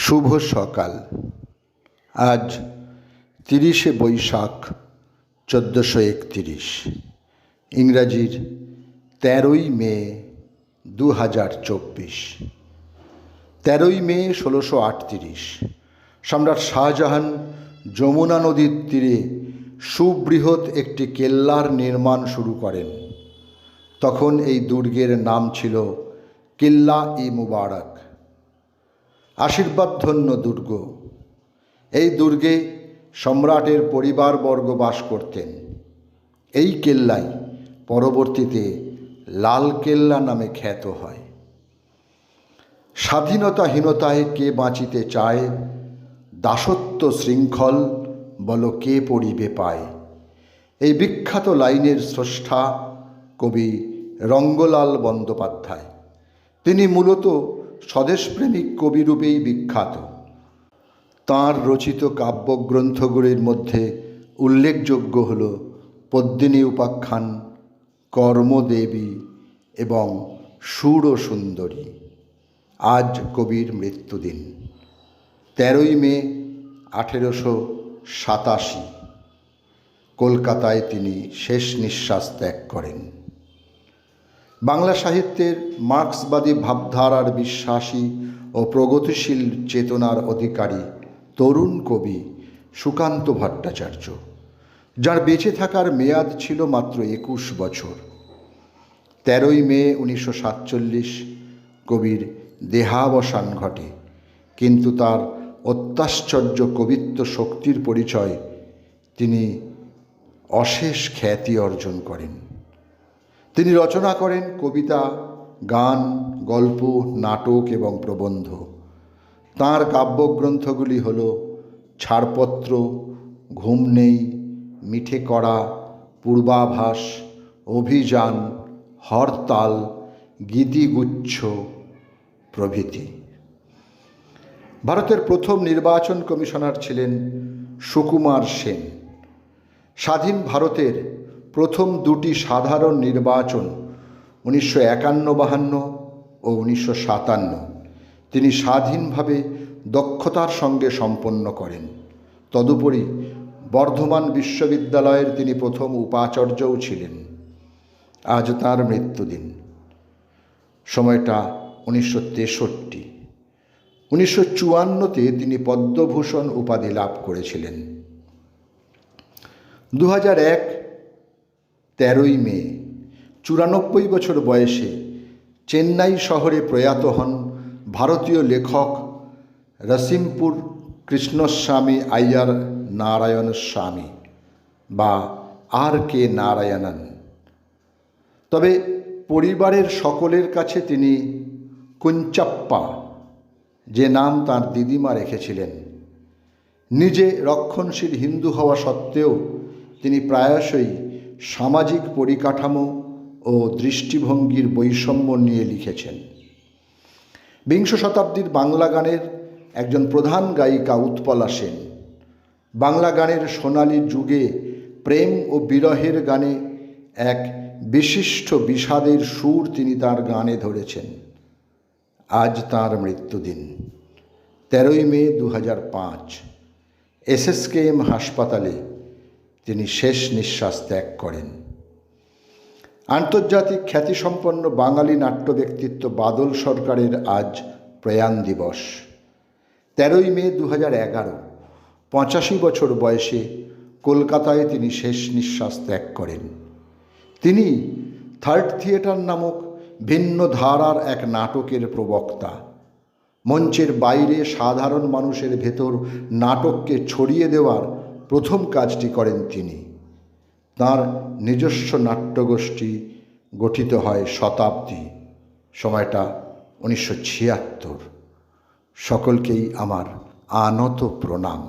শুভ সকাল। আজ 30শে বৈশাখ 1431, ইংরাজির 13ই মে 2024। 13ই মে 1638 সম্রাট শাহজাহান যমুনা নদীর তীরে সুবৃহৎ একটি কেল্লার নির্মাণ শুরু করেন। তখন এই দুর্গের নাম ছিল কিল্লা-ই-মুবারক, আশীর্বাদধন্য দুর্গ। এই দুর্গে সম্রাটের পরিবারবর্গ বাস করতেন। এই কেল্লাই পরবর্তীতে লাল কেল্লা নামে খ্যাত হয়। স্বাধীনতাহীনতায় কে বাঁচিতে চায়, দাসত্ব শৃঙ্খল বল কে পড়িবে পায়। এই বিখ্যাত লাইনের স্রষ্টা কবি রঙ্গলাল বন্দ্যোপাধ্যায়। তিনি মূলত স্বদেশপ্রেমিক কবিরূপেই বিখ্যাত। তাঁর রচিত কাব্যগ্রন্থগুলির মধ্যে উল্লেখযোগ্য হল পদ্মিনী উপাখ্যান, কর্মদেবী এবং সুরসুন্দরী। আজ কবির মৃত্যুদিন, 13ই মে 1887। কলকাতায় তিনি শেষ নিঃশ্বাস ত্যাগ করেন। বাংলা সাহিত্যের মার্ক্সবাদী ভাবধারার বিশ্বাসী ও প্রগতিশীল চেতনার অধিকারী তরুণ কবি সুকান্ত ভট্টাচার্য, যার বেঁচে থাকার মেয়াদ ছিল মাত্র 21 বছর। 13ই মে 1947 কবির দেহাবসান ঘটে, কিন্তু তার অত্যাশ্চর্য কবিত্ব শক্তির পরিচয় তিনি অশেষ খ্যাতি অর্জন করেন। তিনি রচনা করেন কবিতা, গান, গল্প, নাটক এবং প্রবন্ধ। তাঁর কাব্যগ্রন্থগুলি হল ছাড়পত্র, ঘুম নেই, মিঠে কড়া, পূর্বাভাস, অভিযান, হরতাল, গীতিগুচ্ছ প্রভৃতি। ভারতের প্রথম নির্বাচন কমিশনার ছিলেন সুকুমার সেন। স্বাধীন ভারতের প্রথম দুটি সাধারণ নির্বাচন 1951-52 ও 1957 তিনি স্বাধীনভাবে দক্ষতার সঙ্গে সম্পন্ন করেন। তদুপরি বর্ধমান বিশ্ববিদ্যালয়ের তিনি প্রথম উপাচার্যও ছিলেন। আজ তাঁর মৃত্যুদিন। সময়টা 1963। 1954-তে তিনি পদ্মভূষণ উপাধি লাভ করেছিলেন। 2001 13ই মে 94 বছর বয়সে চেন্নাই শহরে প্রয়াত হন ভারতীয় লেখক রসিমপুর কৃষ্ণস্বামী আইয়ার নারায়ণস্বামী বা R.K. নারায়ণন। তবে পরিবারের সকলের কাছে তিনি কুঞ্চাপ্পা, যে নাম তাঁর দিদিমা রেখেছিলেন। নিজে রক্ষণশীল হিন্দু হওয়া সত্ত্বেও তিনি প্রায়শই সামাজিক পরিকাঠামো ও দৃষ্টিভঙ্গির বৈষম্য নিয়ে লিখেছেন। বিংশ শতাব্দীর বাংলা গানের একজন প্রধান গায়িকা উৎপলা সেন। বাংলা গানের সোনালী যুগে প্রেম ও বিরহের গানে এক বিশিষ্ট বিষাদের সুর তিনি তার গানে ধরেছেন। আজ তাঁর মৃত্যুদিন, 13ই মে 2005। SSKM হাসপাতালে তিনি শেষ নিঃশ্বাস ত্যাগ করেন। আন্তর্জাতিক খ্যাতিসম্পন্ন বাঙালি নাট্য ব্যক্তিত্ব বাদল সরকারের আজ প্রয়াণ দিবস, 13ই মে 2011। 85 বছর বয়সে কলকাতায় তিনি শেষ নিঃশ্বাস ত্যাগ করেন। তিনি থার্ড থিয়েটার নামক ভিন্ন ধারার এক নাটকের প্রবক্তা। মঞ্চের বাইরে সাধারণ মানুষের ভেতর নাটককে ছড়িয়ে দেওয়ার প্রথম কাজটি করেন তিনি। তাঁর নিজস্ব নাট্যগোষ্ঠী গঠিত হয় শতাব্দী। সময়টা 1976। সকলকেই আমার আনত প্রণাম।